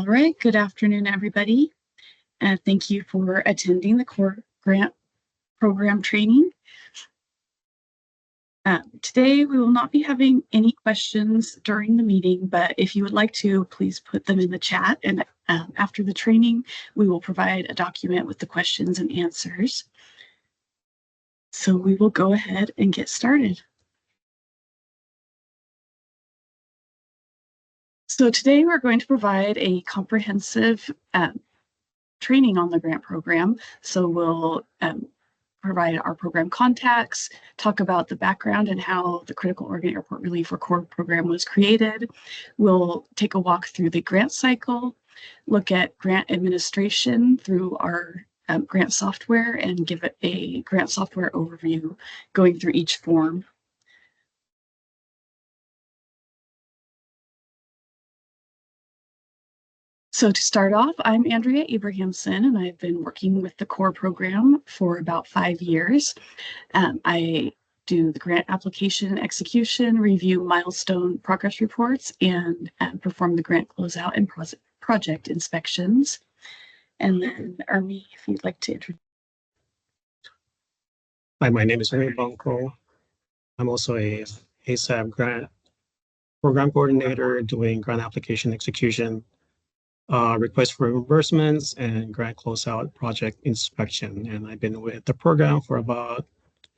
All right, good afternoon, everybody. Thank you for attending the COAR grant program training. Today, we will not be having any questions during the meeting, but if you would like to, please put them in the chat. And after the training, we will provide a document with the questions and answers. So we will go ahead and get started. So today we're going to provide a comprehensive training on the grant program. So we'll provide our program contacts, talk about the background and how the Critical Organ Airport Relief or COAR program was created. We'll take a walk through the grant cycle, look at grant administration through our grant software, and give it a grant software overview going through each form. So to start off, I'm Andrea Abrahamson, and I've been working with the COAR program for about 5 years. I do the grant application execution, review milestone progress reports, and perform the grant closeout and project inspections. And then, Army, if you'd like to introduce. Hi, my name is Ernie Bunko. I'm also a ASAP grant program coordinator doing grant application execution, request for reimbursements, and grant closeout project inspection. And I've been with the program for about a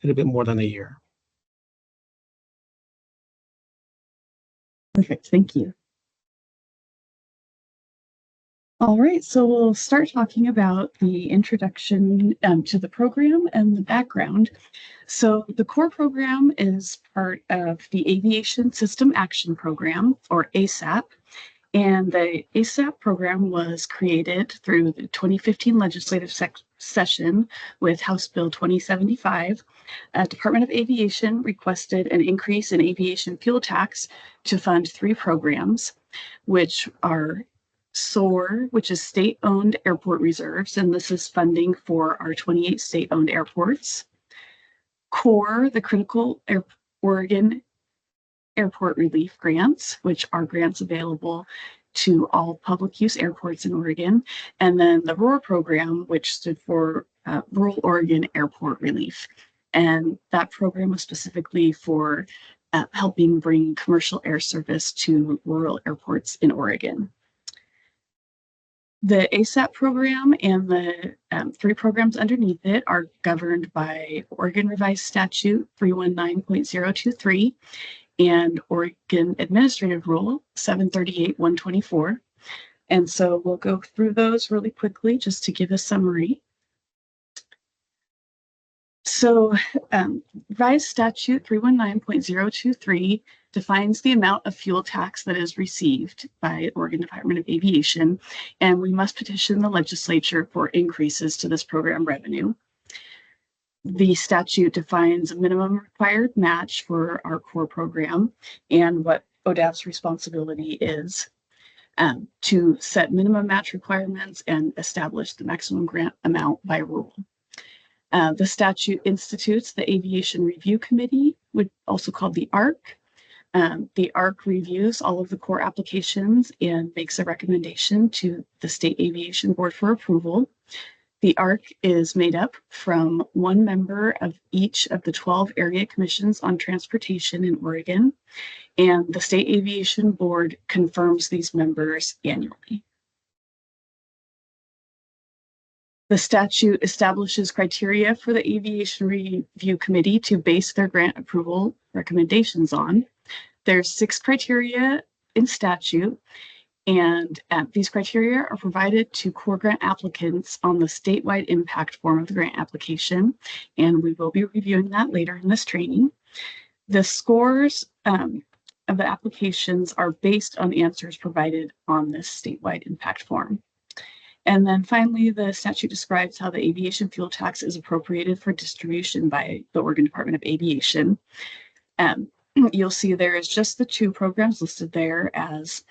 little bit more than a year. Perfect, thank you. All right, so we'll start talking about the introduction to the program and the background. So the COAR program is part of the Aviation System Action Program, or ASAP. And the ASAP program was created through the 2015 legislative session with House Bill 2075. Department of Aviation requested an increase in aviation fuel tax to fund 3 programs, which are COAR, which is state-owned airport reserves, and this is funding for our 28 state-owned airports. COAR, the Critical Oregon Airport Relief Grants, which are grants available to all public use airports in Oregon, and then the ROAR program, which stood for Rural Oregon Airport Relief. And that program was specifically for helping bring commercial air service to rural airports in Oregon. The ASAP program and the 3 programs underneath it are governed by Oregon Revised Statute 319.023 and Oregon Administrative Rule 738-124. And so we'll go through those really quickly just to give a summary. So Revised Statute 319.023 defines the amount of fuel tax that is received by Oregon Department of Aviation, and we must petition the legislature for increases to this program revenue. The statute defines a minimum required match for our COAR program and what ODAF's responsibility is to set minimum match requirements and establish the maximum grant amount by rule. The statute institutes the Aviation Review Committee, also called the ARC. The ARC reviews all of the COAR applications and makes a recommendation to the State Aviation Board for approval. The ARC is made up from 1 member of each of the 12 area commissions on transportation in Oregon, and the State Aviation Board confirms these members annually. The statute establishes criteria for the Aviation Review Committee to base their grant approval recommendations on. There's 6 criteria in statute, and these criteria are provided to COAR grant applicants on the statewide impact form of the grant application, and we will be reviewing that later in this training. The scores of the applications are based on answers provided on this statewide impact form. And then finally, the statute describes how the aviation fuel tax is appropriated for distribution by the Oregon Department of Aviation. You'll see there is just the 2 programs listed there, as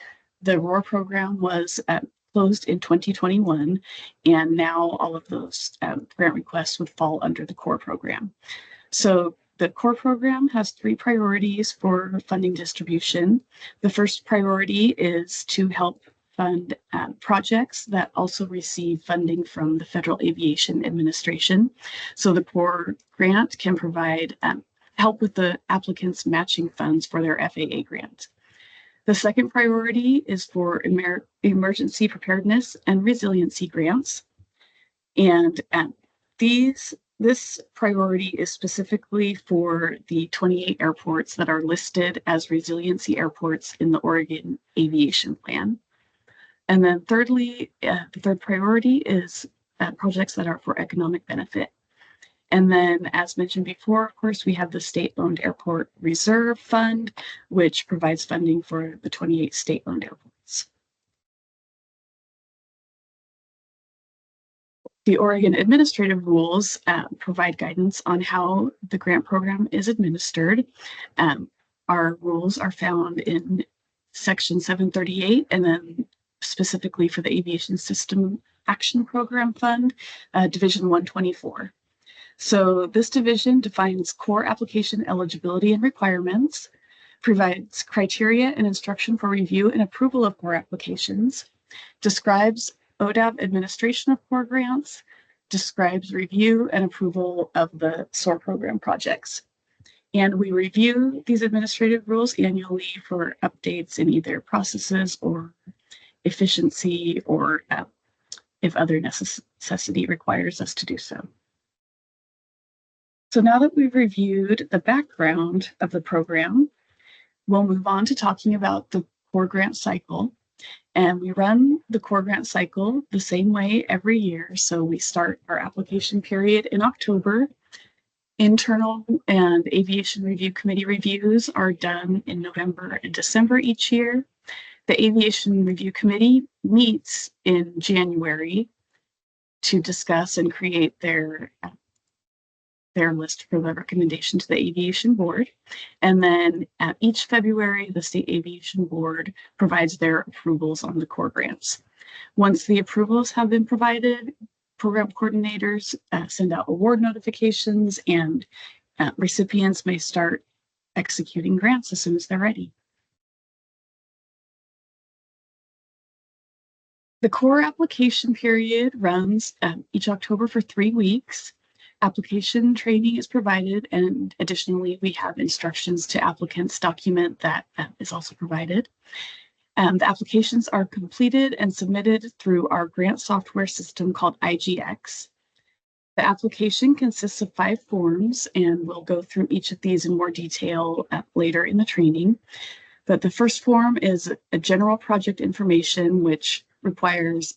the ROAR program was closed in 2021, and now all of those grant requests would fall under the COAR program. So the COAR program has 3 priorities for funding distribution. The first priority is to help fund projects that also receive funding from the Federal Aviation Administration. So the COAR grant can provide help with the applicants matching funds for their FAA grant. The second priority is for emergency preparedness and resiliency grants. And this priority is specifically for the 28 airports that are listed as resiliency airports in the Oregon Aviation Plan. And then thirdly, the third priority is projects that are for economic benefit. And then, as mentioned before, of course, we have the state-owned airport reserve fund, which provides funding for the 28 state-owned airports. The Oregon administrative rules provide guidance on how the grant program is administered. Our rules are found in Section 738, and then specifically for the Aviation System Action Program Fund, Division 124. So this division defines core application eligibility and requirements, provides criteria and instruction for review and approval of core applications, describes ODAV administration of core grants, describes review and approval of the SOAR program projects. And we review these administrative rules annually for updates in either processes or efficiency, or if other necessity requires us to do so. So now that we've reviewed the background of the program, we'll move on to talking about the core grant cycle. And we run the core grant cycle the same way every year. So we start our application period in October. Internal and Aviation Review Committee reviews are done in November and December each year. The Aviation Review Committee meets in January to discuss and create their list for the recommendation to the Aviation Board. And then at each February, the State Aviation Board provides their approvals on the core grants. Once the approvals have been provided, program coordinators send out award notifications, and recipients may start executing grants as soon as they're ready. The core application period runs each October for 3 weeks. Application training is provided, and additionally, we have instructions to applicants document that is also provided. The applications are completed and submitted through our grant software system called IGX. The application consists of 5 forms, and we'll go through each of these in more detail later in the training. But the first form is a general project information, which requires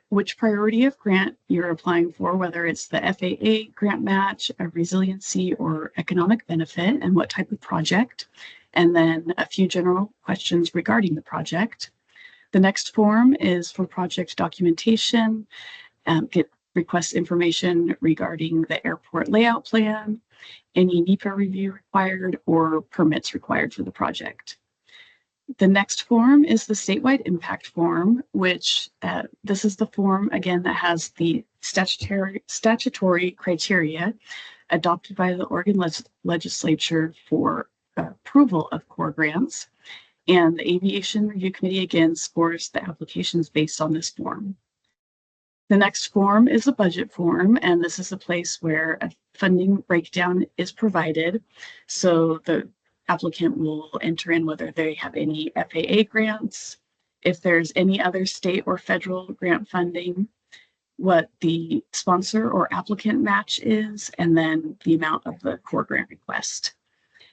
which priority of grant you're applying for, whether it's the FAA grant match, a resiliency, or economic benefit, and what type of project, and then a few general questions regarding the project. The next form is for project documentation, request information regarding the airport layout plan, any NEPA review required, or permits required for the project. The next form is the statewide impact form, which this is the form, again, that has the statutory criteria adopted by the Oregon legislature for approval of core grants. And the Aviation Review Committee, again, scores the applications based on this form. The next form is a budget form, and this is a place where a funding breakdown is provided. So the applicant will enter in whether they have any FAA grants, if there's any other state or federal grant funding, what the sponsor or applicant match is, and then the amount of the core grant request.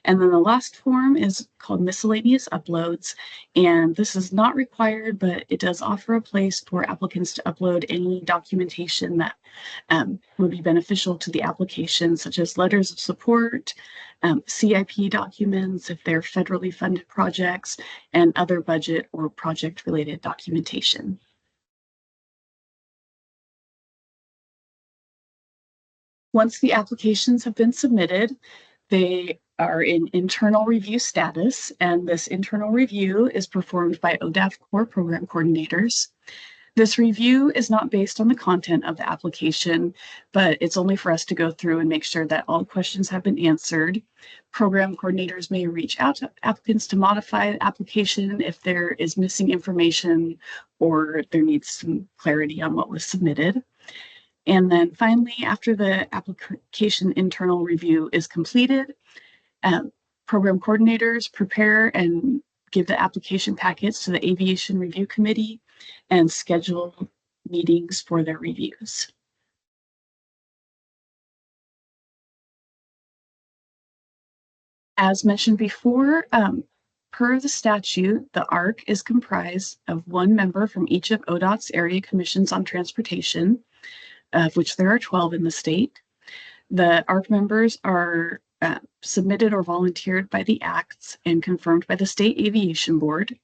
And then the last form is called miscellaneous uploads, and this is not required, but it does offer a place for applicants to upload any documentation that would be beneficial to the application, such as letters of support, CIP documents if they're federally funded projects, and other budget or project-related documentation. Once the applications have been submitted, they are in internal review status, and this internal review is performed by ODAV CORE program coordinators. This review is not based on the content of the application, but it's only for us to go through and make sure that all questions have been answered. Program coordinators may reach out to applicants to modify the application if there is missing information or there needs some clarity on what was submitted. And then finally, after the application internal review is completed, program coordinators prepare and give the application packets to the Aviation Review Committee and schedule meetings for their reviews. As mentioned before, per the statute, the ARC is comprised of one member from each of ODOT's area commissions on transportation, of which there are 12 in the state. The ARC members are submitted or volunteered by the acts and confirmed by the State Aviation Board.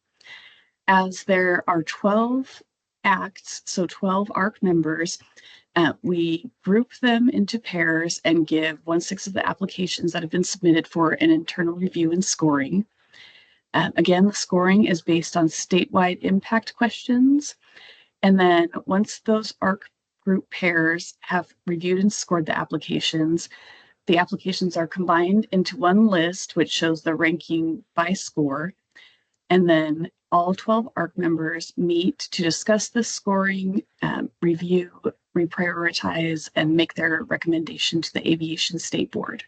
As there are 12 acts, so 12 ARC members, we group them into pairs and give 1/6 of the applications that have been submitted for an internal review and scoring. Again, the scoring is based on statewide impact questions. And then once those ARC group pairs have reviewed and scored the applications are combined into one list, which shows the ranking by score. And then all 12 ARC members meet to discuss the scoring, review, reprioritize, and make their recommendation to the Aviation State Board.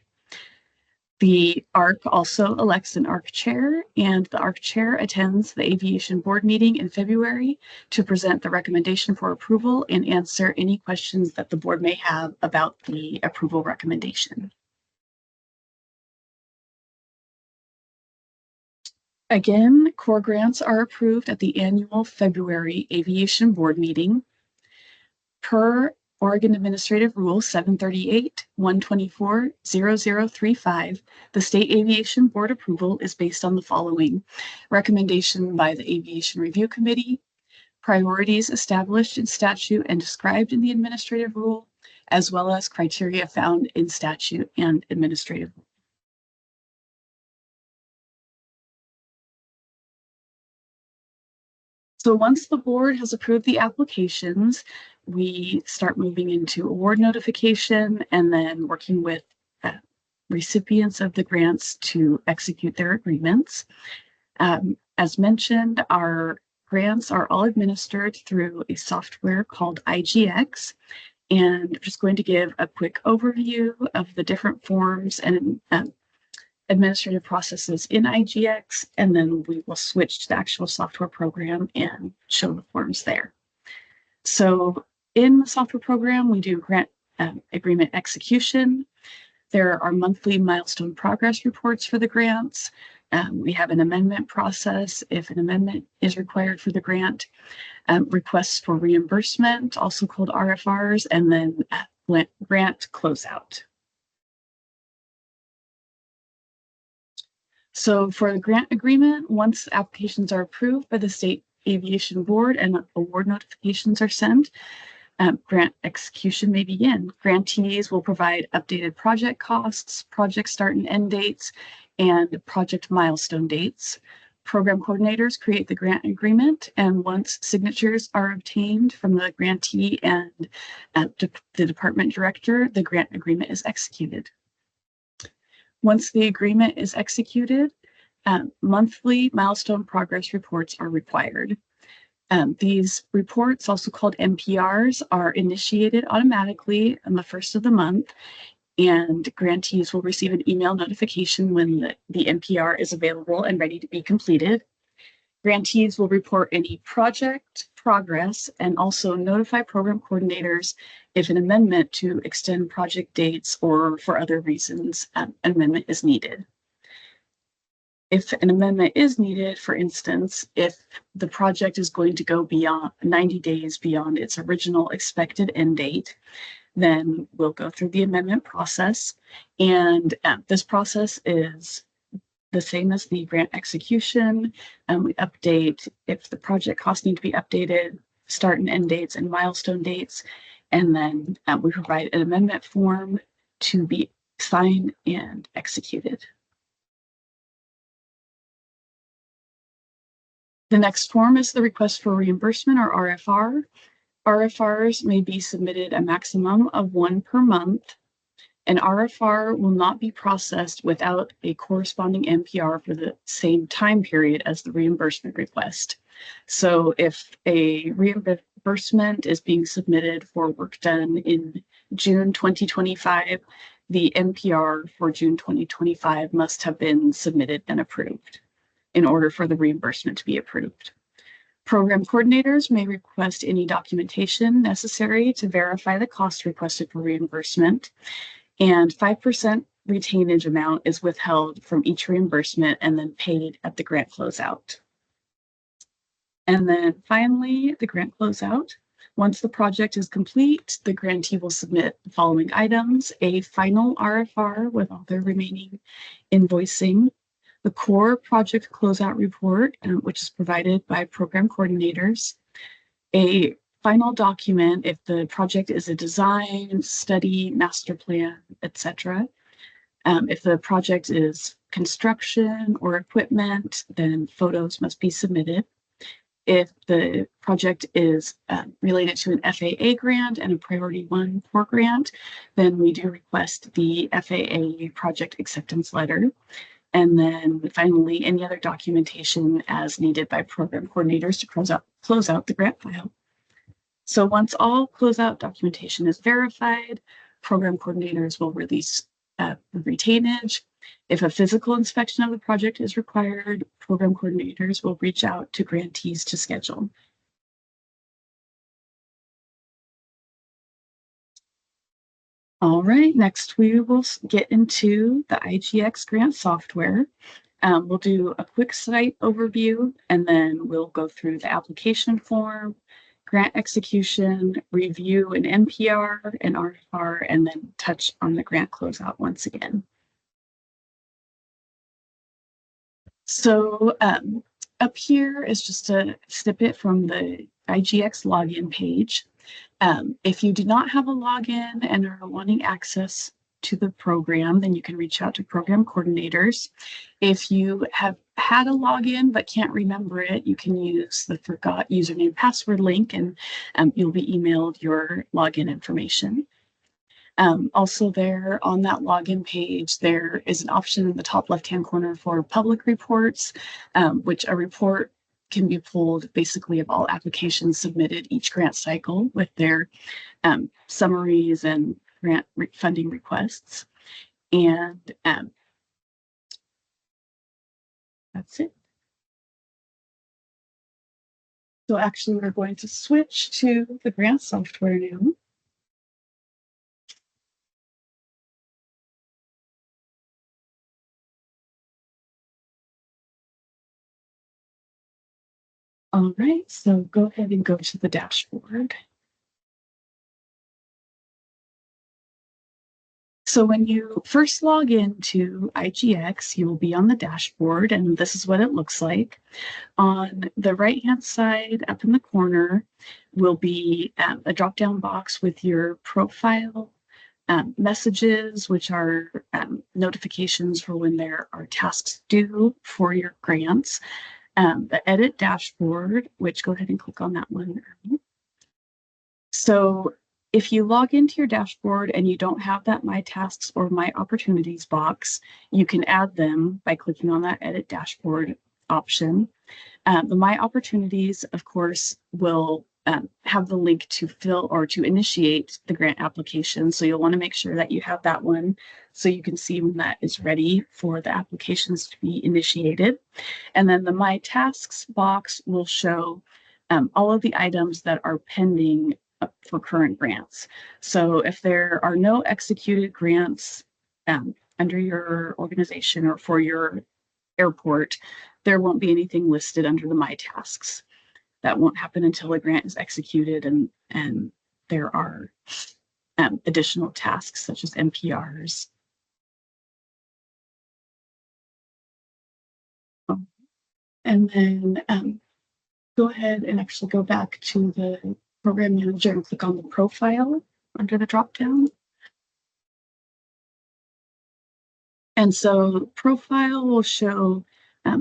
The ARC also elects an ARC chair, and the ARC chair attends the Aviation Board meeting in February to present the recommendation for approval and answer any questions that the board may have about the approval recommendation. Again, COAR grants are approved at the annual February Aviation Board meeting. Per Oregon Administrative Rule 738-124-0035, the State Aviation Board approval is based on the following: recommendation by the Aviation Review Committee, priorities established in statute and described in the administrative rule, as well as criteria found in statute and administrative rule. So once the board has approved the applications, we start moving into award notification and then working with recipients of the grants to execute their agreements. As mentioned, our grants are all administered through a software called IGX. And I'm just going to give a quick overview of the different forms and administrative processes in IGX, and then we will switch to the actual software program and show the forms there. So in the software program, we do grant agreement execution. There are monthly milestone progress reports for the grants. We have an amendment process if an amendment is required for the grant, requests for reimbursement, also called RFRs, and then grant closeout. So for the grant agreement, once applications are approved by the State Aviation Board and award notifications are sent, grant execution may begin. Grantees will provide updated project costs, project start and end dates, and project milestone dates. Program coordinators create the grant agreement, and once signatures are obtained from the grantee and the department director, the grant agreement is executed. Once the agreement is executed, monthly milestone progress reports are required. These reports, also called MPRs, are initiated automatically on the first of the month, and grantees will receive an email notification when the MPR is available and ready to be completed. Grantees will report any project progress and also notify program coordinators if an amendment to extend project dates or for other reasons an amendment is needed. If an amendment is needed, for instance, if the project is going to go beyond 90 days beyond its original expected end date, then we'll go through the amendment process. And this process is the same as the grant execution. We update if the project costs need to be updated, start and end dates and milestone dates. And then we provide an amendment form to be signed and executed. The next form is the request for reimbursement, or RFR. RFRs may be submitted a maximum of one per month. An RFR will not be processed without a corresponding NPR for the same time period as the reimbursement request. So if a reimbursement is being submitted for work done in June 2025, the NPR for June 2025 must have been submitted and approved in order for the reimbursement to be approved. Program coordinators may request any documentation necessary to verify the cost requested for reimbursement, and 5% retainage amount is withheld from each reimbursement and then paid at the grant closeout. And then finally, the grant closeout. Once the project is complete, the grantee will submit the following items: a final RFR with all their remaining invoicing, the COAR project closeout report, which is provided by program coordinators, a final document if the project is a design, study, master plan, etc. If the project is construction or equipment, then photos must be submitted. If the project is related to an FAA grant and a Priority 1 COAR grant, then we do request the FAA project acceptance letter. And then finally, any other documentation as needed by program coordinators to close out the grant file. So once all closeout documentation is verified, program coordinators will release retainage. If a physical inspection of the project is required, program coordinators will reach out to grantees to schedule. All right, next we will get into the IGX grant software. We'll do a quick site overview, and then we'll go through the application form, grant execution, review an NPR and RFR, and then touch on the grant closeout once again. So up here is just a snippet from the IGX login page. If you do not have a login and are wanting access to the program, then you can reach out to program coordinators. If you have had a login but can't remember it, you can use the forgot username password link, and you'll be emailed your login information. Also there on that login page, there is an option in the top left-hand corner for public reports, which a report can be pulled basically of all applications submitted each grant cycle with their summaries and grant funding requests. And that's it. So actually, we're going to switch to the grant software now. All right, so go ahead and go to the dashboard. So when you first log into IGX, you will be on the dashboard, and this is what it looks like. On the right-hand side, up in the corner, will be a drop-down box with your profile, messages, which are notifications for when there are tasks due for your grants, the edit dashboard, which go ahead and click on that one. So if you log into your dashboard and you don't have that My Tasks or My Opportunities box, you can add them by clicking on that Edit Dashboard option. The My Opportunities, of course, will have the link to fill or to initiate the grant application. So you'll want to make sure that you have that one so you can see when that is ready for the applications to be initiated. And then the My Tasks box will show all of the items that are pending for current grants. So if there are no executed grants under your organization or for your airport, there won't be anything listed under the My Tasks. That won't happen until a grant is executed and there are additional tasks such as NPRs. And then go ahead and actually go back to the program manager and click on the profile under the dropdown. And so profile will show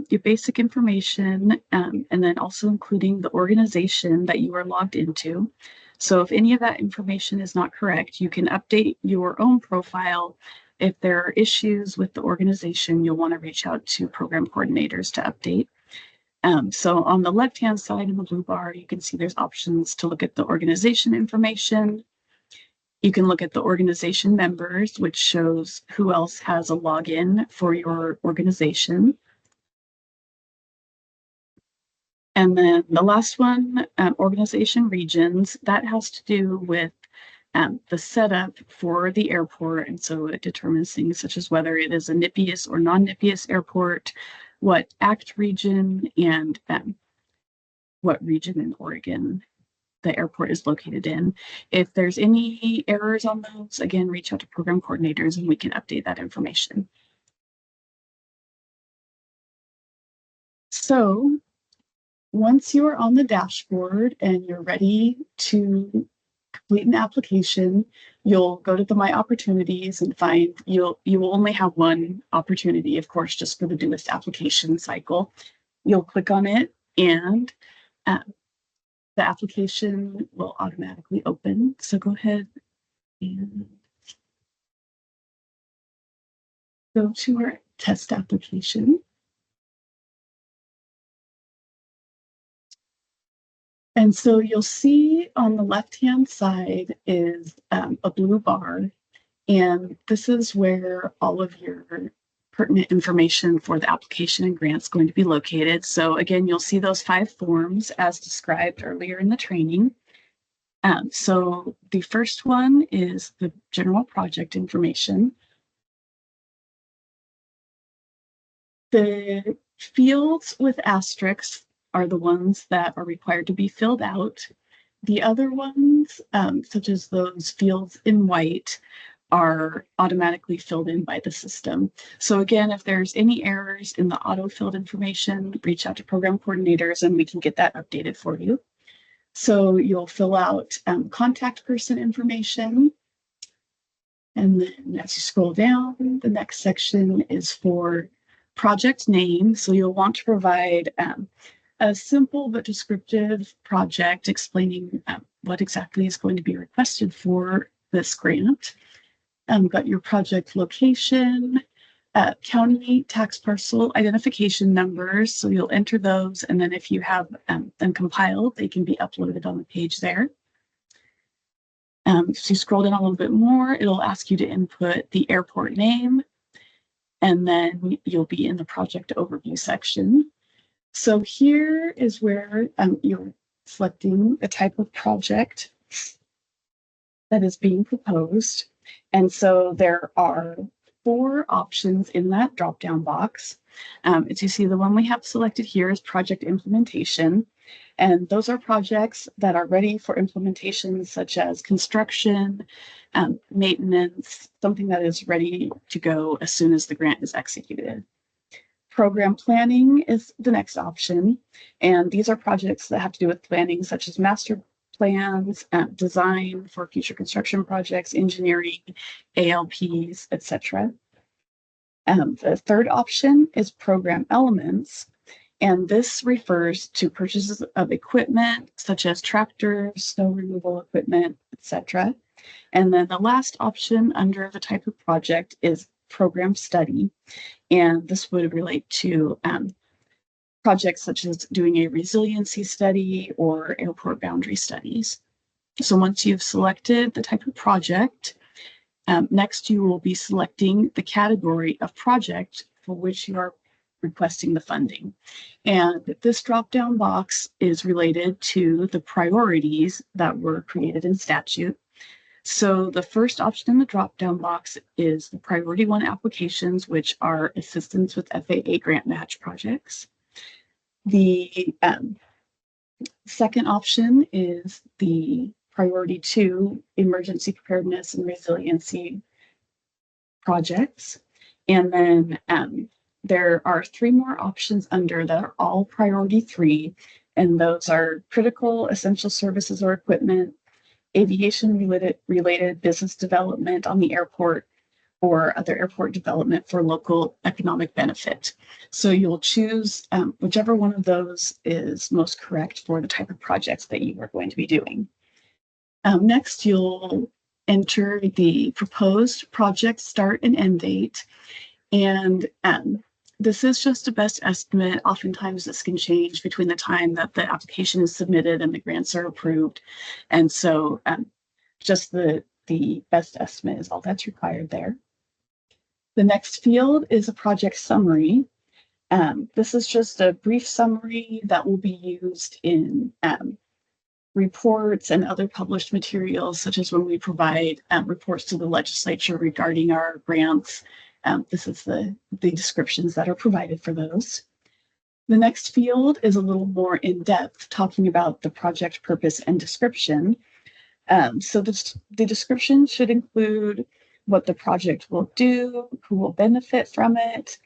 your basic information, and then also including the organization that you are logged into. So if any of that information is not correct, you can update your own profile. If there are issues with the organization, you'll want to reach out to program coordinators to update. So on the left-hand side in the blue bar, you can see there's options to look at the organization information. You can look at the organization members, which shows who else has a login for your organization. And then the last one, organization regions, that has to do with the setup for the airport. And so it determines things such as whether it is a NIPIUS or non-NIPIUS airport, what ACT region, and what region in Oregon the airport is located in. If there's any errors on those, again, reach out to program coordinators and we can update that information. So once you're on the dashboard and you're ready to complete an application, you'll go to the My Opportunities and find you will only have one opportunity, of course, just for the newest application cycle. You'll click on it and the application will automatically open. So go ahead and go to our test application. And so you'll see on the left-hand side is a blue bar, and this is where all of your pertinent information for the application and grant is going to be located. So again, you'll see those 5 forms as described earlier in the training. So the first one is the general project information. The fields with asterisks are the ones that are required to be filled out. The other ones, such as those fields in white, are automatically filled in by the system. So again, if there's any errors in the auto-filled information, reach out to program coordinators and we can get that updated for you. So you'll fill out contact person information. And then as you scroll down, the next section is for project name. So you'll want to provide a simple but descriptive project explaining what exactly is going to be requested for this grant. Got your project location, county tax parcel identification numbers. So you'll enter those, and then if you have them compiled, they can be uploaded on the page there. So you scroll down a little bit more, it'll ask you to input the airport name, and then you'll be in the project overview section. So here is where you're selecting the type of project that is being proposed. And so there are 4 options in that drop-down box. As you see, the one we have selected here is project implementation. And those are projects that are ready for implementation, such as construction, maintenance, something that is ready to go as soon as the grant is executed. Program planning is the next option. And these are projects that have to do with planning, such as master plans, design for future construction projects, engineering, ALPs, etc. The third option is program elements. And this refers to purchases of equipment such as tractors, snow removal equipment, etc. And then the last option under the type of project is program study. And this would relate to projects such as doing a resiliency study or airport boundary studies. So once you've selected the type of project, next you will be selecting the category of project for which you are requesting the funding. And this drop-down box is related to the priorities that were created in statute. So the first option in the drop-down box is the priority 1 applications, which are assistance with FAA grant match projects. The second option is the priority 2 emergency preparedness and resiliency projects. And then there are 3 more options under that are all priority 3, and those are critical essential services or equipment, aviation related business development on the airport, or other airport development for local economic benefit. So you'll choose whichever one of those is most correct for the type of projects that you are going to be doing. Next, you'll enter the proposed project start and end date. And this is just a best estimate. Oftentimes, this can change between the time that the application is submitted and the grants are approved. And so just the best estimate is all that's required there. The next field is a project summary. This is just a brief summary that will be used in reports and other published materials, such as when we provide reports to the legislature regarding our grants. This is the descriptions that are provided for those. The next field is a little more in depth, talking about the project purpose and description. So the description should include what the project will do, who will benefit from it.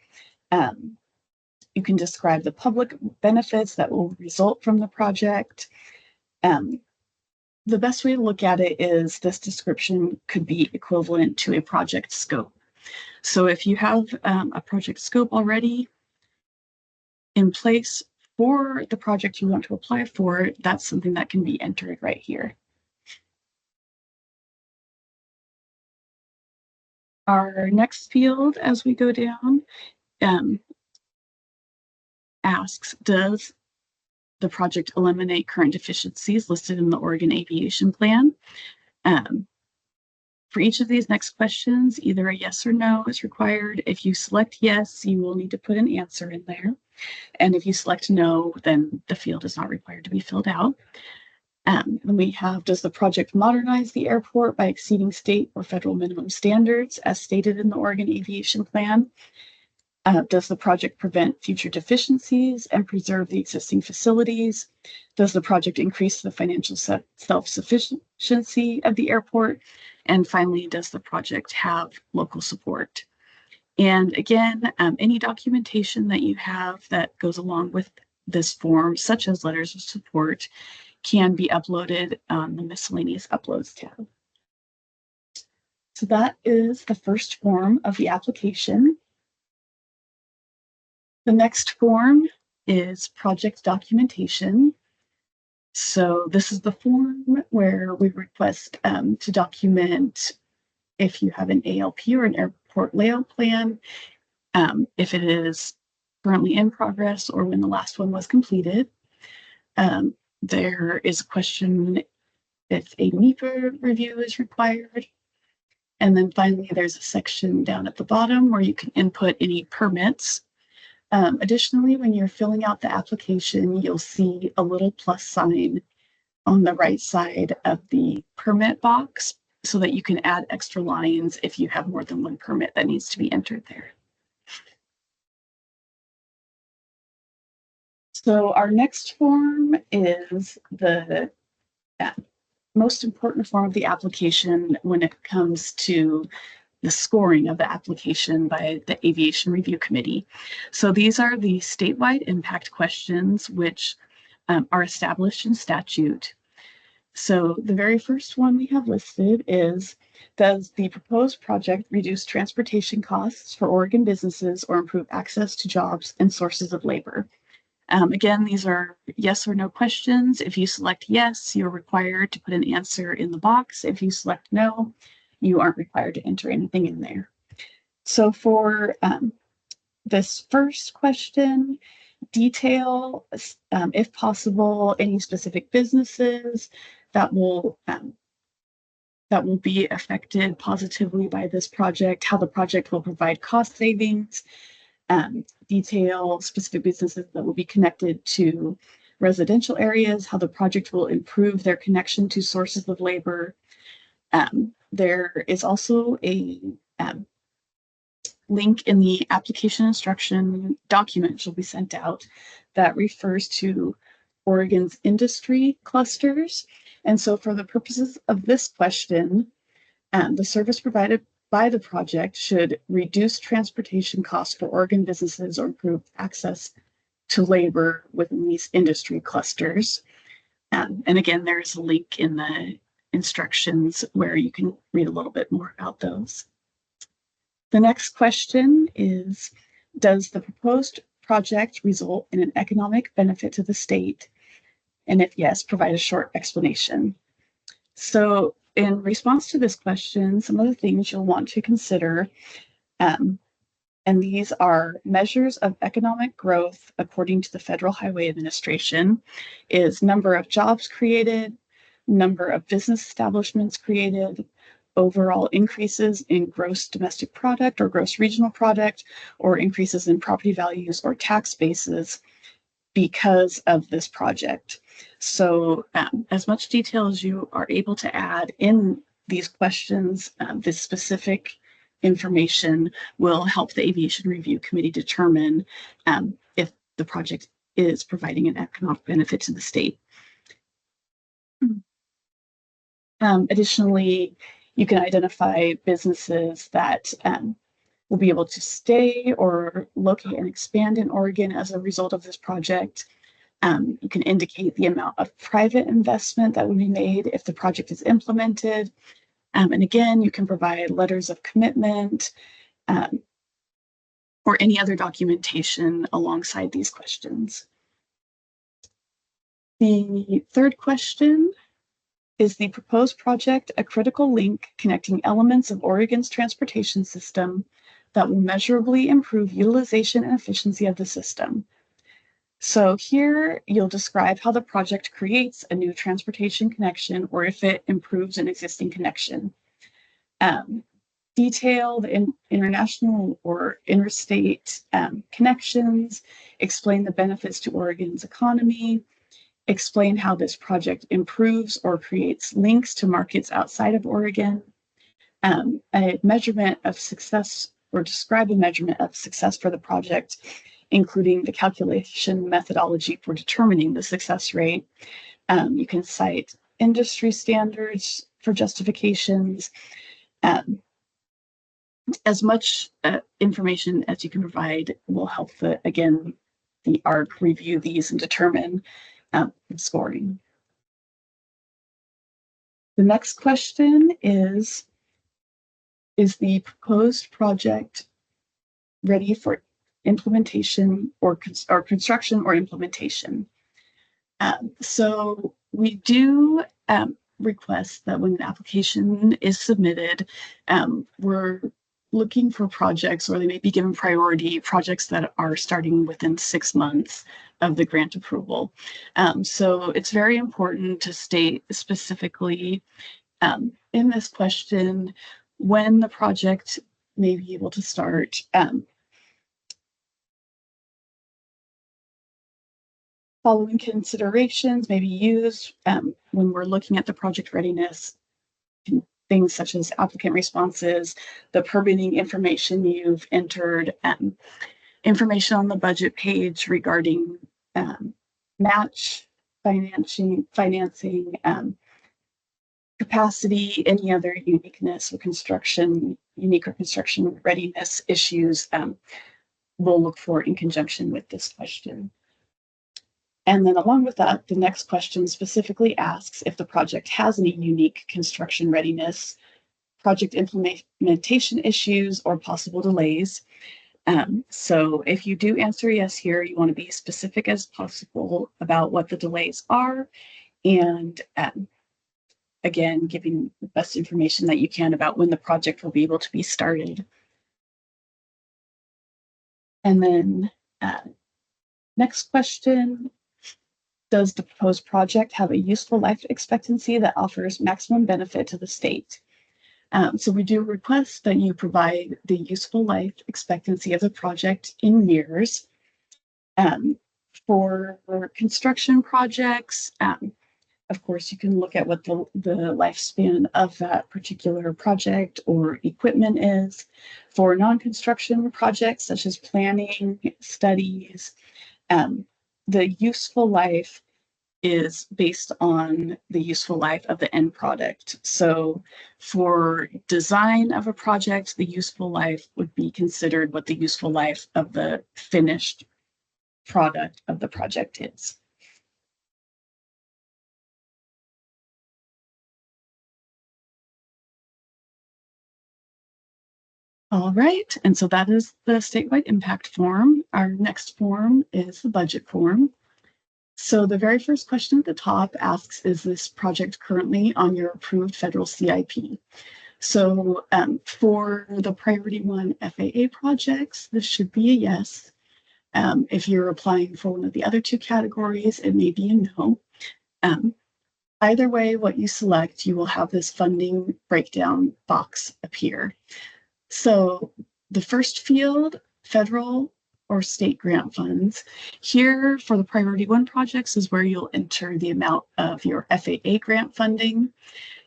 You can describe the public benefits that will result from the project. The best way to look at it is this description could be equivalent to a project scope. So if you have a project scope already in place for the project you want to apply for, that's something that can be entered right here. Our next field as we go down asks, does the project eliminate current deficiencies listed in the Oregon Aviation Plan? For each of these next questions, either a yes or no is required. If you select yes, you will need to put an answer in there. And if you select no, then the field is not required to be filled out. Then we have, does the project modernize the airport by exceeding state or federal minimum standards as stated in the Oregon Aviation Plan? Does the project prevent future deficiencies and preserve the existing facilities? Does the project increase the financial self-sufficiency of the airport? And finally, does the project have local support? And again, any documentation that you have that goes along with this form, such as letters of support, can be uploaded on the miscellaneous uploads tab. So that is the first form of the application. The next form is project documentation. So this is the form where we request to document if you have an ALP or an airport layout plan, if it is currently in progress or when the last one was completed. There is a question if a NEPA review is required. And then finally, there's a section down at the bottom where you can input any permits. Additionally, when you're filling out the application, you'll see a little plus sign on the right side of the permit box so that you can add extra lines if you have more than one permit that needs to be entered there. So our next form is the most important form of the application when it comes to the scoring of the application by the Aviation Review Committee. So these are the statewide impact questions, which are established in statute. So the very first one we have listed is, does the proposed project reduce transportation costs for Oregon businesses or improve access to jobs and sources of labor? Again, these are yes or no questions. If you select yes, you're required to put an answer in the box. If you select no, you aren't required to enter anything in there. So for this first question, detail, if possible, any specific businesses that will be affected positively by this project, how the project will provide cost savings, detail specific businesses that will be connected to residential areas, how the project will improve their connection to sources of labor. There is also a link in the application instruction document which will be sent out that refers to Oregon's industry clusters. And so for the purposes of this question, the service provided by the project should reduce transportation costs for Oregon businesses or improve access to labor within these industry clusters. And again, there's a link in the instructions where you can read a little bit more about those. The next question is, does the proposed project result in an economic benefit to the state? And if yes, provide a short explanation. So in response to this question, some of the things you'll want to consider, and these are measures of economic growth according to the Federal Highway Administration, is number of jobs created, number of business establishments created, overall increases in gross domestic product or gross regional product, or increases in property values or tax bases because of this project. So as much detail as you are able to add in these questions, this specific information will help the Aviation Review Committee determine if the project is providing an economic benefit to the state. Additionally, you can identify businesses that will be able to stay or locate and expand in Oregon as a result of this project. You can indicate the amount of private investment that would be made if the project is implemented. And again, you can provide letters of commitment or any other documentation alongside these questions. The third question, is the proposed project a critical link connecting elements of Oregon's transportation system that will measurably improve utilization and efficiency of the system? So here you'll describe how the project creates a new transportation connection or if it improves an existing connection. Detail the international or interstate connections, explain the benefits to Oregon's economy, explain how this project improves or creates links to markets outside of Oregon, a measurement of success, or describe a measurement of success for the project, including the calculation methodology for determining the success rate. You can cite industry standards for justifications. As much information as you can provide will help the ARC review these and determine scoring. The next question is the proposed project ready for implementation or construction or implementation? So we do request that when an application is submitted, we're looking for projects, or they may be given priority, projects that are starting within 6 months of the grant approval. So it's very important to state specifically in this question when the project may be able to start. Following considerations may be used when we're looking at the project readiness, things such as applicant responses, the permitting information you've entered, information on the budget page regarding match financing, capacity, any other uniqueness or unique or construction readiness issues we'll look for in conjunction with this question. And then along with that, the next question specifically asks if the project has any unique construction readiness, project implementation issues, or possible delays. So if you do answer yes here, you want to be specific as possible about what the delays are, and again, giving the best information that you can about when the project will be able to be started. And then next question, does the proposed project have a useful life expectancy that offers maximum benefit to the state? So we do request that you provide the useful life expectancy of the project in years. For construction projects, of course, you can look at what the lifespan of that particular project or equipment is. For non-construction projects, such as planning, studies, the useful life is based on the useful life of the end product. So for design of a project, the useful life would be considered what the useful life of the finished product of the project is. All right, and so that is the statewide impact form. Our next form is the budget form. So the very first question at the top asks, is this project currently on your approved federal CIP? So for the priority one FAA projects, this should be a yes. If you're applying for one of the other two categories, it may be a no. Either way, what you select, you will have this funding breakdown box appear. So the first field, federal or state grant funds. Here for the priority one projects is where you'll enter the amount of your FAA grant funding.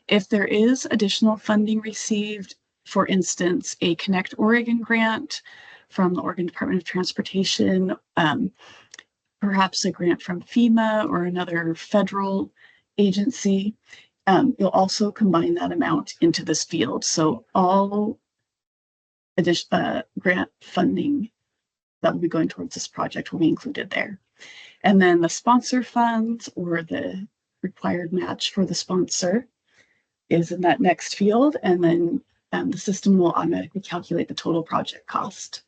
If there is additional funding received, for instance, a Connect Oregon grant from the Oregon Department of Transportation, perhaps a grant from FEMA or another federal agency, you'll also combine that amount into this field. So all grant funding that will be going towards this project will be included there. And then the sponsor funds or the required match for the sponsor is in that next field. And then the system will automatically calculate the total project cost.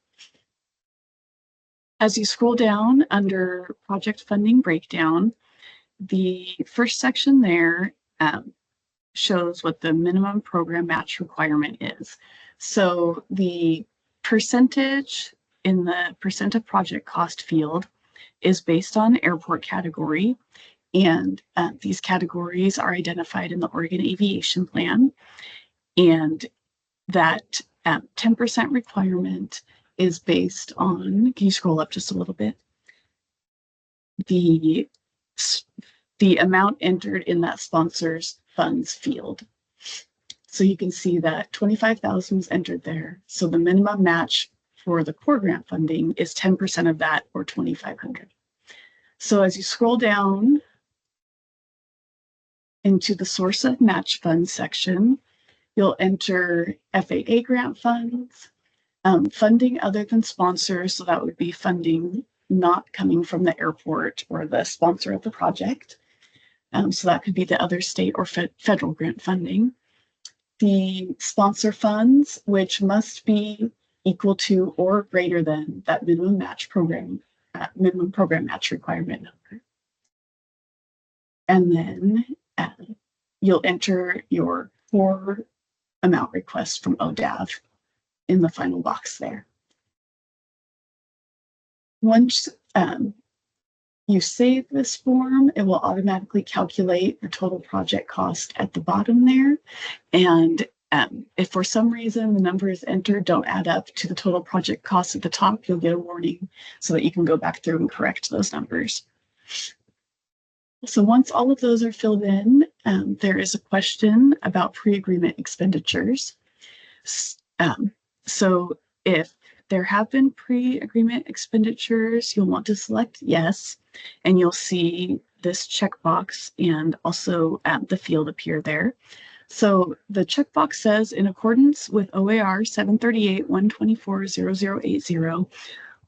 As you scroll down under project funding breakdown, the first section there shows what the minimum program match requirement is. So the percentage in the percent of project cost field is based on airport category. And these categories are identified in the Oregon Aviation Plan. And that 10% requirement is based on, can you scroll up just a little bit? The amount entered in that sponsor's funds field. So you can see that 25,000 was entered there. So the minimum match for the core grant funding is 10% of that, or 2,500. So as you scroll down into the source of match funds section, you'll enter FAA grant funds, funding other than sponsors. So that would be funding not coming from the airport or the sponsor of the project. So that could be the other state or federal grant funding. The sponsor funds, which must be equal to or greater than that minimum program match requirement number. And then you'll enter your core amount request from ODAV in the final box there. Once you save this form, it will automatically calculate the total project cost at the bottom there. And if for some reason the numbers entered don't add up to the total project cost at the top, you'll get a warning so that you can go back through and correct those numbers. So once all of those are filled in, there is a question about pre-agreement expenditures. So if there have been pre-agreement expenditures, you'll want to select yes, and you'll see this checkbox and also the field appear there. So the checkbox says, in accordance with OAR 738-124-0080,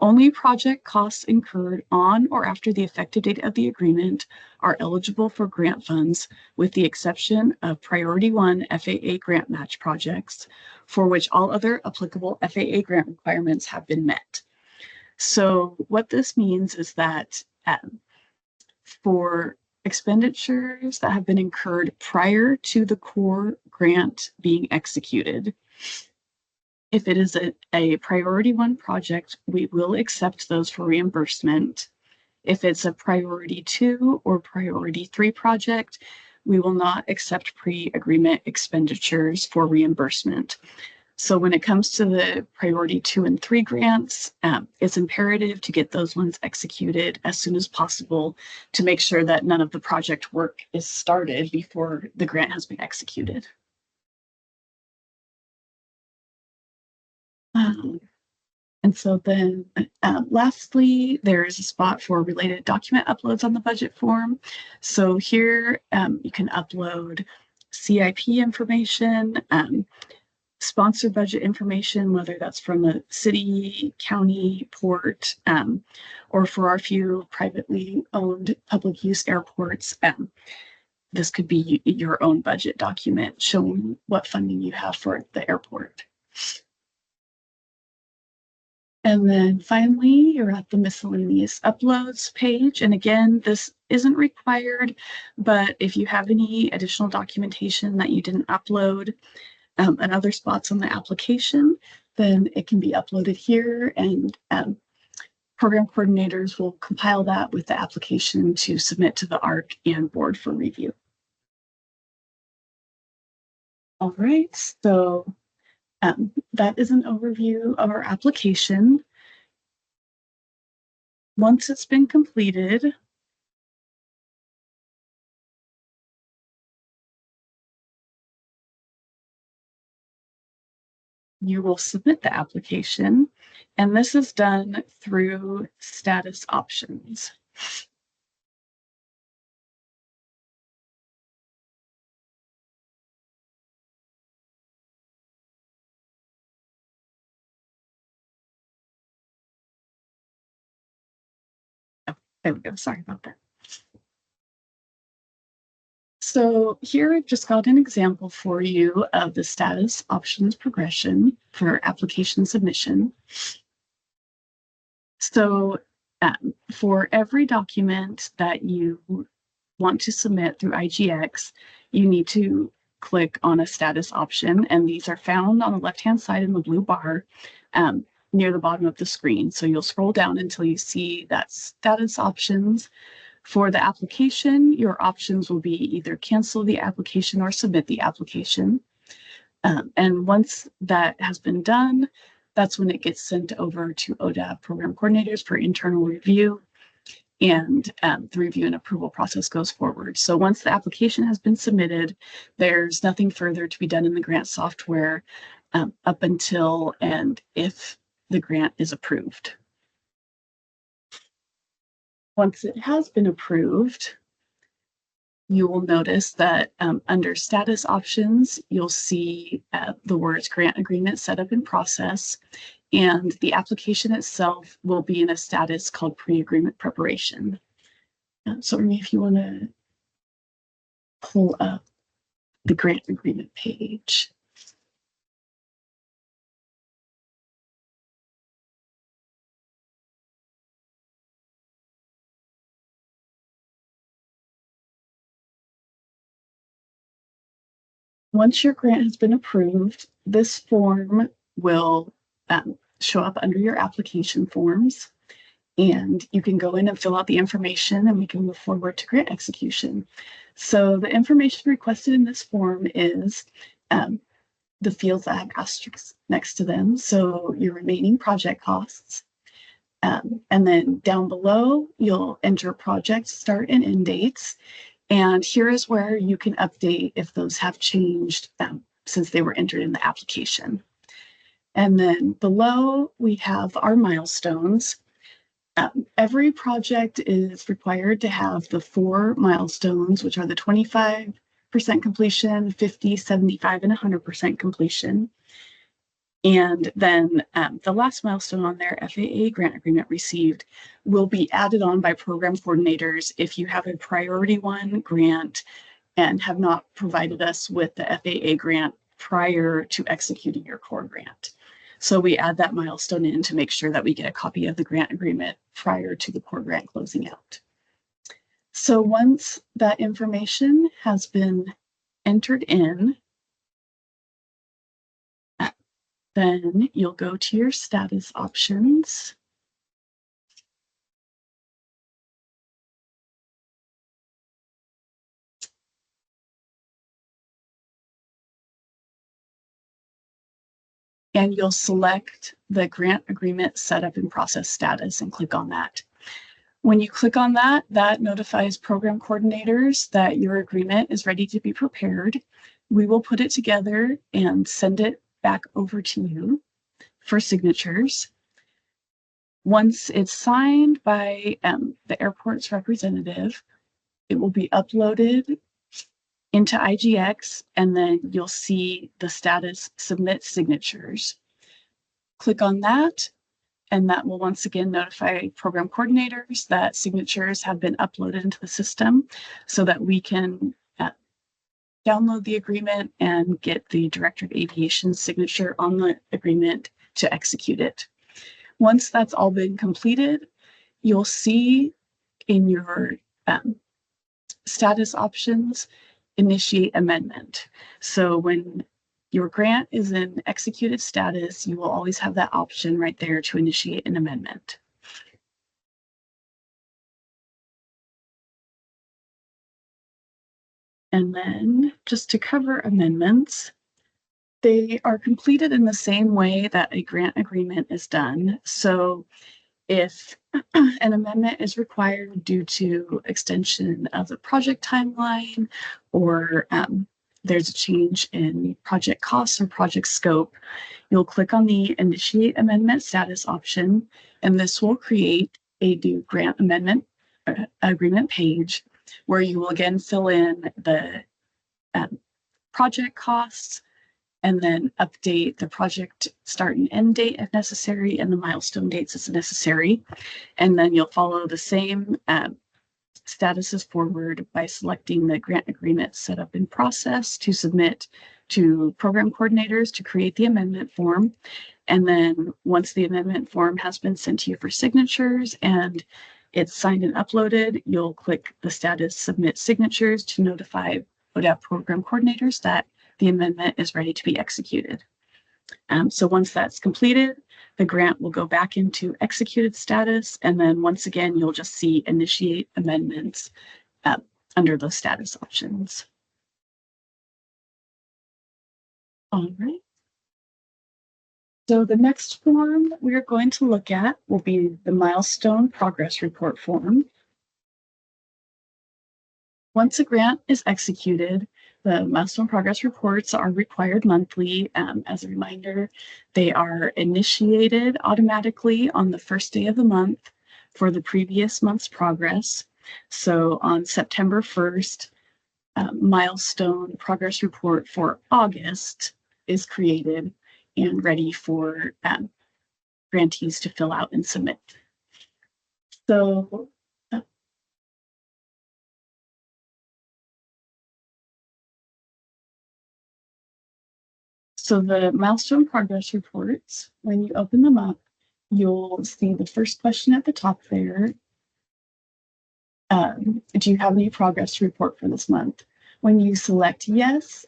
only project costs incurred on or after the effective date of the agreement are eligible for grant funds, with the exception of Priority 1 FAA grant match projects, for which all other applicable FAA grant requirements have been met. So what this means is that for expenditures that have been incurred prior to the COAR grant being executed, if it is a priority one project, we will accept those for reimbursement. If it's a priority 2 or priority 3 project, we will not accept pre-agreement expenditures for reimbursement. So when it comes to the priority 2 and 3 grants, it's imperative to get those ones executed as soon as possible to make sure that none of the project work is started before the grant has been executed. And so then lastly, there is a spot for related document uploads on the budget form. So here you can upload CIP information, sponsor budget information, whether that's from a city, county, port, or for our few privately owned public use airports. This could be your own budget document showing what funding you have for the airport. And then finally, you're at the miscellaneous uploads page. And again, this isn't required, but if you have any additional documentation that you didn't upload and other spots on the application, then it can be uploaded here, and program coordinators will compile that with the application to submit to the ARC and board for review. All right, so that is an overview of our application. Once it's been completed, you will submit the application, and this is done through status options. Oh, there we go. Sorry about that. So here I've just got an example for you of the status options progression for application submission. So for every document that you want to submit through IGX, you need to click on a status option, and these are found on the left-hand side in the blue bar near the bottom of the screen. So you'll scroll down until you see that status options. For the application, your options will be either cancel the application or submit the application. And once that has been done, that's when it gets sent over to ODAP program coordinators for internal review, and the review and approval process goes forward. So once the application has been submitted, there's nothing further to be done in the grant software up until and if the grant is approved. Once it has been approved, you will notice that under status options, you'll see the words grant agreement setup in process, and the application itself will be in a status called pre-agreement preparation. So if you want to pull up the grant agreement page. Once your grant has been approved, this form will show up under your application forms, and you can go in and fill out the information, and we can move forward to grant execution. So the information requested in this form is the fields that have asterisks next to them. So your remaining project costs. And then down below, you'll enter project start and end dates. And here is where you can update if those have changed since they were entered in the application. And then below, we have our milestones. Every project is required to have the 4 milestones, which are the 25% completion, 50, 75, and 100% completion. And then the last milestone on their FAA grant agreement received will be added on by program coordinators if you have a priority 1 grant and have not provided us with the FAA grant prior to executing your COAR grant. So we add that milestone in to make sure that we get a copy of the grant agreement prior to the COAR grant closing out. So once that information has been entered in, then you'll go to your status options. And you'll select the grant agreement setup and process status and click on that. When you click on that, that notifies program coordinators that your agreement is ready to be prepared. We will put it together and send it back over to you for signatures. Once it's signed by the airport's representative, it will be uploaded into IGX, and then you'll see the status submit signatures. Click on that, and that will once again notify program coordinators that signatures have been uploaded into the system so that we can download the agreement and get the Director of Aviation's signature on the agreement to execute it. Once that's all been completed, you'll see in your status options, initiate amendment. So when your grant is in executed status, you will always have that option right there to initiate an amendment. And then just to cover amendments, they are completed in the same way that a grant agreement is done. So if an amendment is required due to extension of the project timeline, or there's a change in project costs or project scope, you'll click on the Initiate Amendment Status option, and this will create a new grant amendment agreement page where you will again fill in the project costs and then update the project start and end date if necessary and the milestone dates as necessary. And then you'll follow the same statuses forward by selecting the grant agreement setup in process to submit to program coordinators to create the amendment form. And then once the amendment form has been sent to you for signatures and it's signed and uploaded, you'll click the status submit signatures to notify ODAP program coordinators that the amendment is ready to be executed. So once that's completed, the grant will go back into executed status. And then once again, you'll just see initiate amendments under those status options. All right. So the next form we're going to look at will be the milestone progress report form. Once a grant is executed, the milestone progress reports are required monthly. As a reminder, they are initiated automatically on the first day of the month for the previous month's progress. So on September 1st, milestone progress report for August is created and ready for grantees to fill out and submit. So the milestone progress reports, when you open them up, you'll see the first question at the top there. Do you have any progress to report for this month? When you select yes,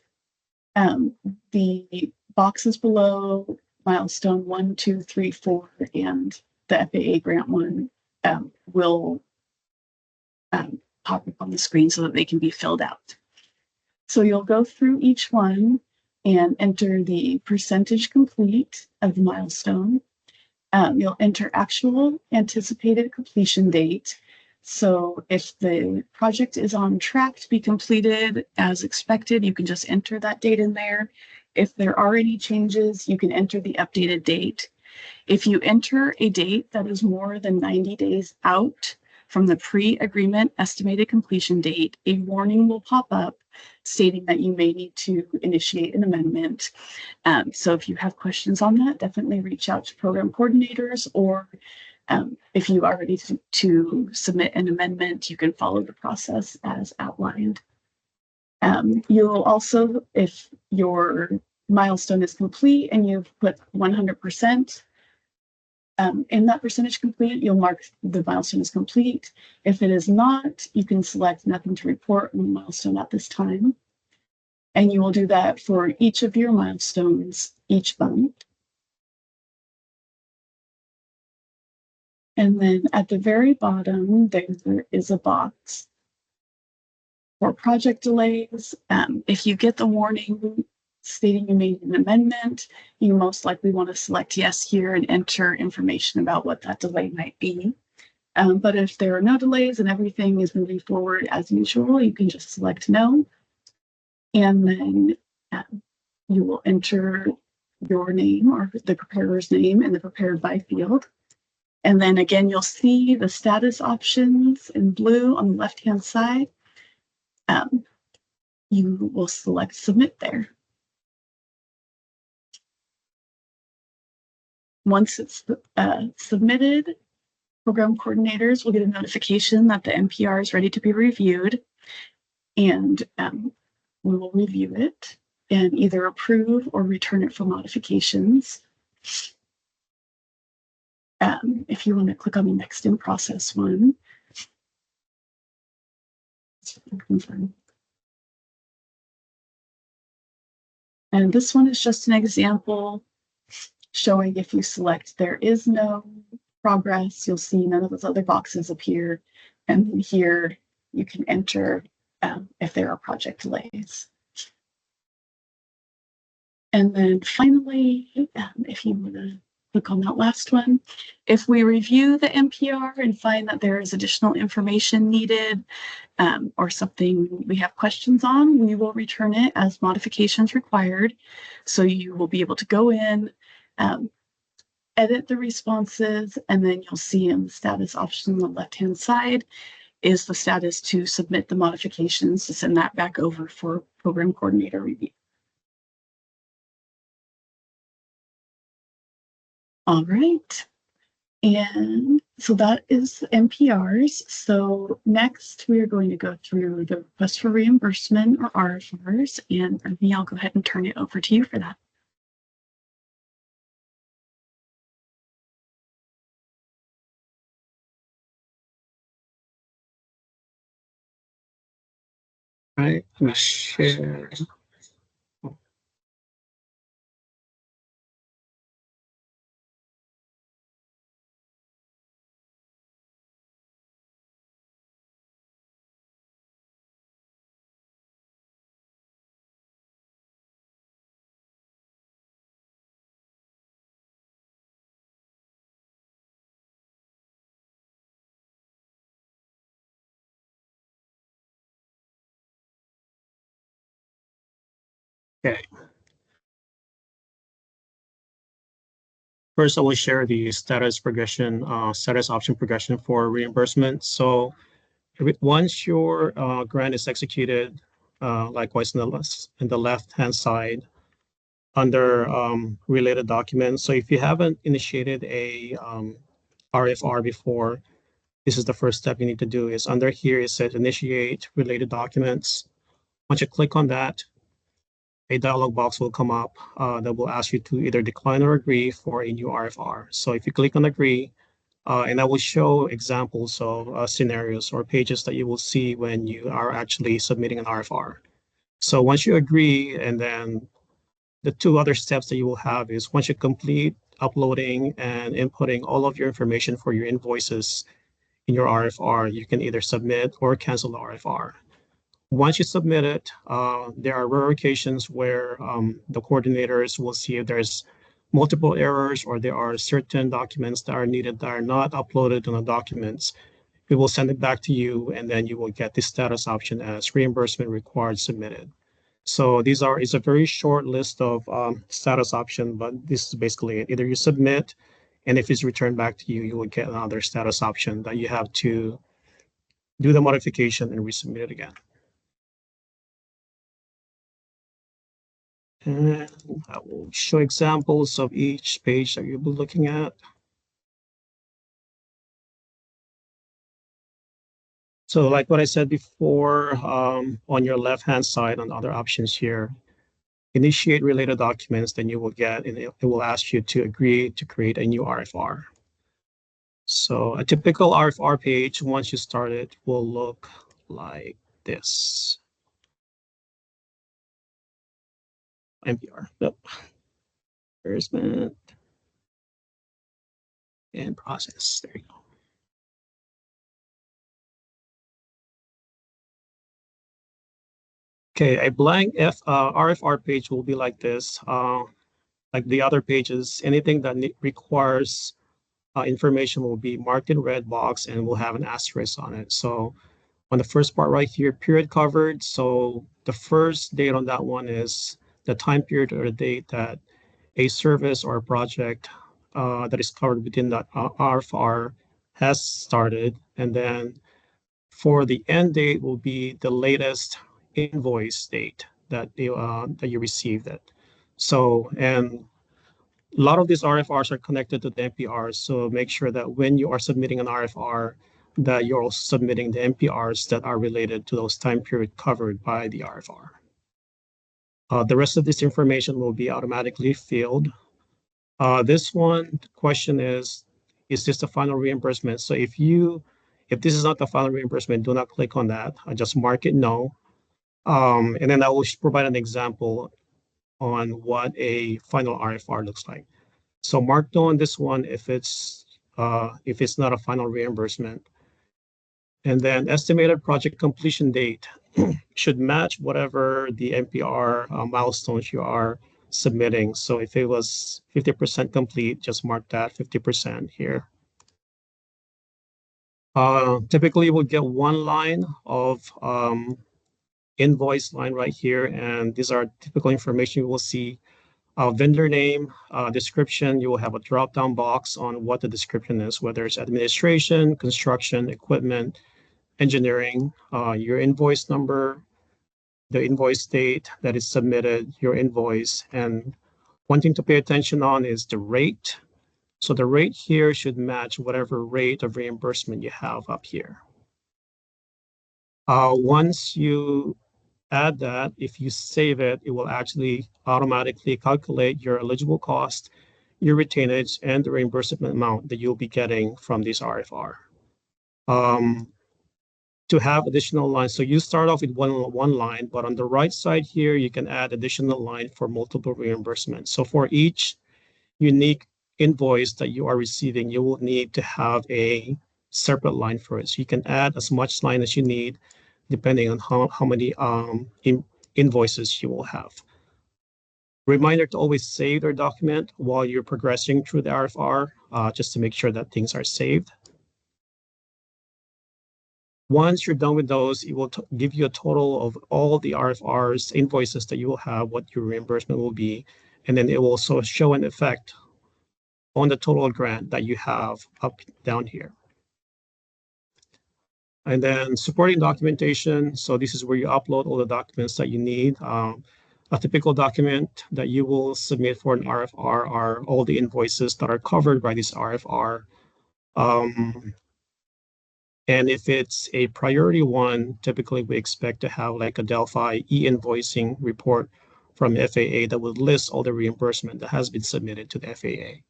the boxes below milestone 1, 2, 3, 4, and the FAA grant one will pop up on the screen so that they can be filled out. So you'll go through each one and enter the percentage complete of the milestone. You'll enter actual anticipated completion date. So if the project is on track to be completed as expected, you can just enter that date in there. If there are any changes, you can enter the updated date. If you enter a date that is more than 90 days out from the pre-agreement estimated completion date, a warning will pop up stating that you may need to initiate an amendment. So if you have questions on that, definitely reach out to program coordinators, or if you are ready to submit an amendment, you can follow the process as outlined. You'll also, if your milestone is complete and you've put 100%, in that percentage complete, you'll mark the milestone as complete. If it is not, you can select nothing to report on the milestone at this time. And you will do that for each of your milestones each month. And then at the very bottom, there is a box for project delays. If you get the warning stating you made an amendment, you most likely want to select yes here and enter information about what that delay might be. But if there are no delays and everything is moving forward as usual, you can just select no. And then you will enter your name or the preparer's name in the prepared by field. And then again, you'll see the status options in blue on the left-hand side. You will select submit there. Once it's submitted, program coordinators will get a notification that the NPR is ready to be reviewed, and we will review it and either approve or return it for modifications. If you want to click on the next in process one, and this one is just an example showing if you select there is no progress, you'll see none of those other boxes appear. And then here you can enter if there are project delays. And then finally, if you want to click on that last one, if we review the MPR and find that there is additional information needed or something we have questions on, we will return it as modifications required. So you will be able to go in, edit the responses, and then you'll see in the status option on the left-hand side is the status to submit the modifications to send that back over for program coordinator review. All right. And so that is MPRs. So next we are going to go through the request for reimbursement or RFRs. And Ernie, I'll go ahead and turn it over to you for that. All right, let me share. Okay. First, I will share the status progression, status option progression for reimbursement. So once your grant is executed, likewise in the left-hand side under related documents. So if you haven't initiated a RFR before, this is the first step you need to do is under here, it says initiate related documents. Once you click on that, a dialog box will come up that will ask you to either decline or agree for a new RFR. So if you click on agree, and that will show examples of scenarios or pages that you will see when you are actually submitting an RFR. So once you agree, and then the two other steps that you will have is once you complete uploading and inputting all of your information for your invoices in your RFR, you can either submit or cancel the RFR. Once you submit it, there are rare occasions where the coordinators will see if there's multiple errors or there are certain documents that are needed that are not uploaded on the documents. We will send it back to you, and then you will get the status option as reimbursement required submitted. So it's a very short list of status option, but this is basically it. Either you submit, and if it's returned back to you, you will get another status option that you have to do the modification and resubmit it again. And I will show examples of each page that you'll be looking at. So like what I said before, on your left-hand side on other options here, initiate related documents, then you will get, and it will ask you to agree to create a new RFR. So a typical RFR page, once you start it, will look like this. MPR, yep. Reimbursement and process, there you go. Okay, a blank RFR page will be like this. Like the other pages, anything that requires information will be marked in red box and will have an asterisk on it. So on the first part right here, period covered. So the first date on that one is the time period or the date that a service or a project that is covered within that RFR has started. And then for the end date will be the latest invoice date that you received it. So, and a lot of these RFRs are connected to the MPRs. So make sure that when you are submitting an RFR, that you're also submitting the MPRs that are related to those time period covered by the RFR. The rest of this information will be automatically filled. This one question is, is this the final reimbursement? So if this is not the final reimbursement, do not click on that. I just mark it no. And then I will provide an example on what a final RFR looks like. So mark no on this one if it's not a final reimbursement. And then estimated project completion date should match whatever the NPR milestones you are submitting. So if it was 50% complete, just mark that 50% here. Typically, we'll get one line of invoice line right here, and these are typical information you will see. Vendor name, description, you will have a drop-down box on what the description is, whether it's administration, construction, equipment, engineering, your invoice number, the invoice date that is submitted, your invoice, and one thing to pay attention on is the rate. So the rate here should match whatever rate of reimbursement you have up here. Once you add that, if you save it, it will actually automatically calculate your eligible cost, your retainage, and the reimbursement amount that you'll be getting from this RFR. To have additional lines, so you start off with one line, but on the right side here, you can add additional line for multiple reimbursements. So for each unique invoice that you are receiving, you will need to have a separate line for it. So you can add as much line as you need, depending on how many invoices you will have. Reminder to always save your document while you're progressing through the RFR, just to make sure that things are saved. Once you're done with those, it will give you a total of all the RFRs, invoices that you will have, what your reimbursement will be, and then it will also show an effect on the total grant that you have up down here. And then supporting documentation. So this is where you upload all the documents that you need. A typical document that you will submit for an RFR are all the invoices that are covered by this RFR. And if it's a priority one, typically we expect to have like a Delphi e-invoicing report from FAA that will list all the reimbursement that has been submitted to the FAA.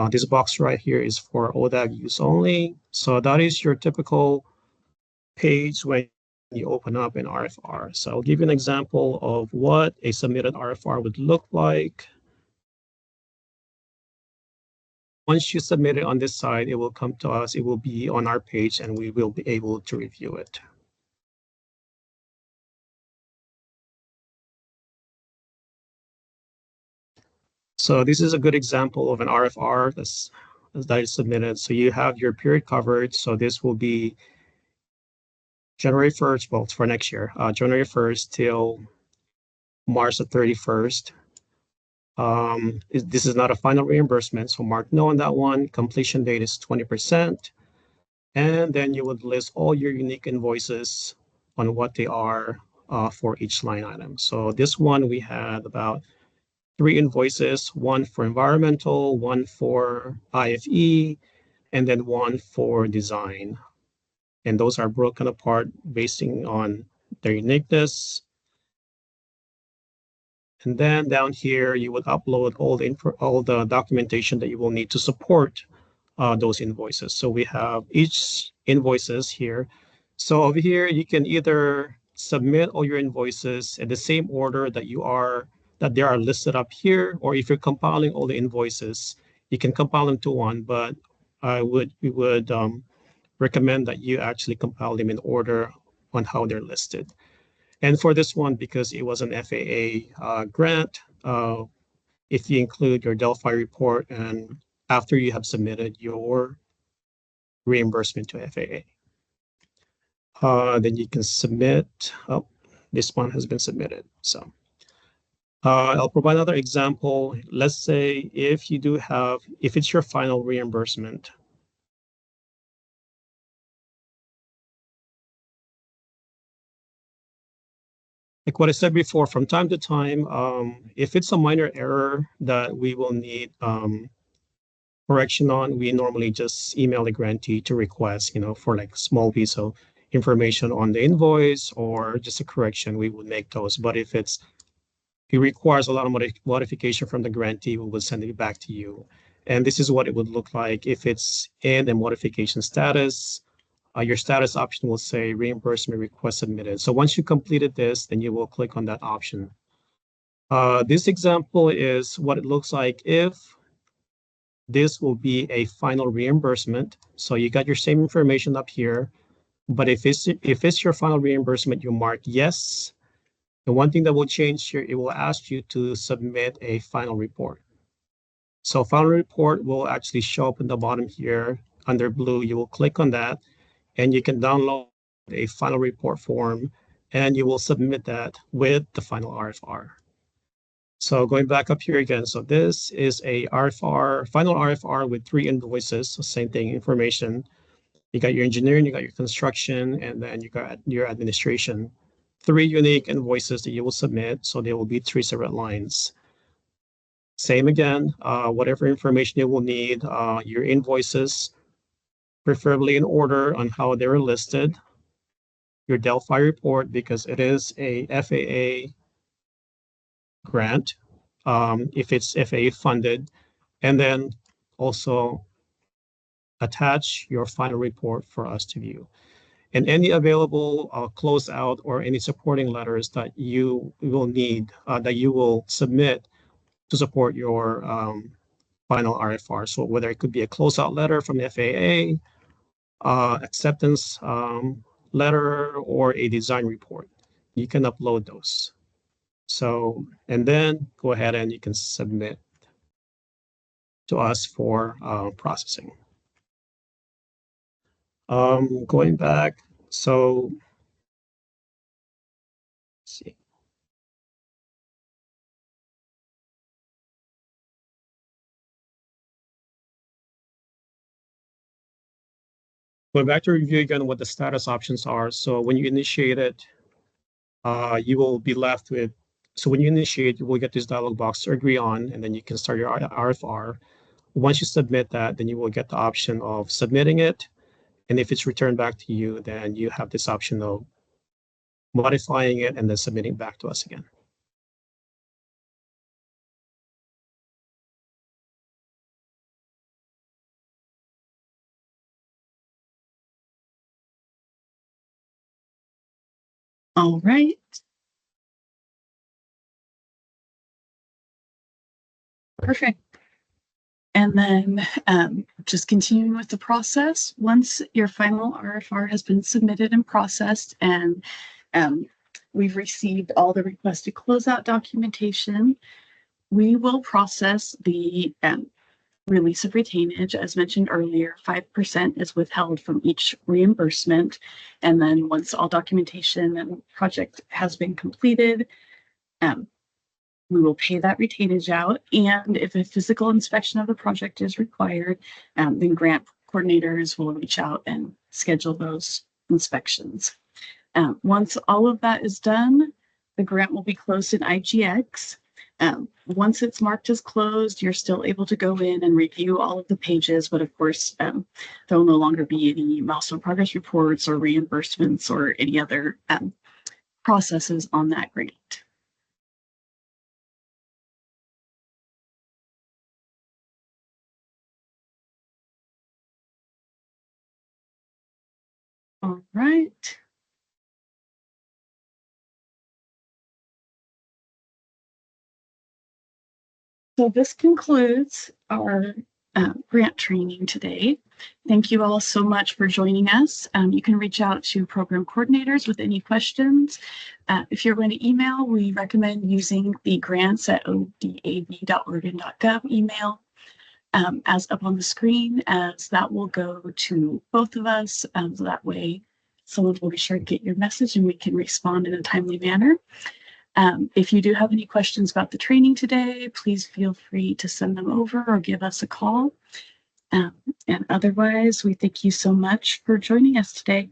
This box right here is for ODAG use only. So that is your typical page when you open up an RFR. So I'll give you an example of what a submitted RFR would look like. Once you submit it on this side, it will come to us. It will be on our page and we will be able to review it. So this is a good example of an RFR that is submitted. So you have your period covered. So this will be January 1st, well, for next year, January 1st till March the 31st. This is not a final reimbursement, so mark no on that one. Completion date is 20%. And then you would list all your unique invoices on what they are for each line item. So this one, we had about 3 invoices, one for environmental, one for IFE, and then one for design. And those are broken apart based on their uniqueness. And then down here, you would upload all the documentation that you will need to support those invoices. So we have each invoices here. So over here, you can either submit all your invoices in the same order that they are listed up here, or if you're compiling all the invoices, you can compile them to one, but we would recommend that you actually compile them in order on how they're listed. And for this one, because it was an FAA grant, if you include your Delphi report and after you have submitted your reimbursement to FAA, then you can submit. Oh, this one has been submitted. So I'll provide another example. Let's say if it's your final reimbursement, like what I said before, from time to time, if it's a minor error that we will need correction on, we normally just email the grantee to request, for like small piece of information on the invoice or just a correction, we would make those. But if it requires a lot of modification from the grantee, we will send it back to you And this is what it would look like if it's in a modification status. Your status option will say reimbursement request submitted. So once you completed this, then you will click on that option. This example is what it looks like if this will be a final reimbursement. So you got your same information up here, but if it's your final reimbursement, you mark yes. The one thing that will change here, it will ask you to submit a final report. So final report will actually show up in the bottom here under blue. You will click on that and you can download a final report form and you will submit that with the final RFR. So going back up here again, so this is a RFR, final RFR with 3 invoices. So same thing, information. You got your engineering, you got your construction, and then you got your administration. 3 unique invoices that you will submit. So they will be 3 separate lines. Same again, whatever information you will need, your invoices, preferably in order on how they were listed, your Delphi report, because it is a FAA grant, if it's FAA funded, and then also attach your final report for us to view. And any available closeout or any supporting letters that you will need, that you will submit to support your final RFR. So whether it could be a closeout letter from the FAA, acceptance letter, or a design report, you can upload those. So, and then go ahead and you can submit to us for processing. Going back, so let's see. Going back to review again what the status options are. So when you initiate it, you will be left with, so when you initiate, you will get this dialog box to agree on, and then you can start your RFR. Once you submit that, then you will get the option of submitting it. And if it's returned back to you, then you have this option of modifying it and then submitting back to us again. All right. Perfect. And then just continuing with the process, once your final RFR has been submitted and processed and we've received all the requested closeout documentation, we will process the release of retainage. As mentioned earlier, 5% is withheld from each reimbursement. And then once all documentation and project has been completed, we will pay that retainage out. And if a physical inspection of the project is required, then grant coordinators will reach out and schedule those inspections. Once all of that is done, the grant will be closed in IGX. Once it's marked as closed, you're still able to go in and review all of the pages, but of course, there will no longer be any milestone progress reports or reimbursements or any other processes on that grant. All right. So this concludes our grant training today. Thank you all so much for joining us. You can reach out to program coordinators with any questions. If you're going to email, we recommend using the grants@odav.oregon.gov email as up on the screen, as that will go to both of us. So that way someone will be sure to get your message and we can respond in a timely manner. If you do have any questions about the training today, please feel free to send them over or give us a call. And otherwise, we thank you so much for joining us today.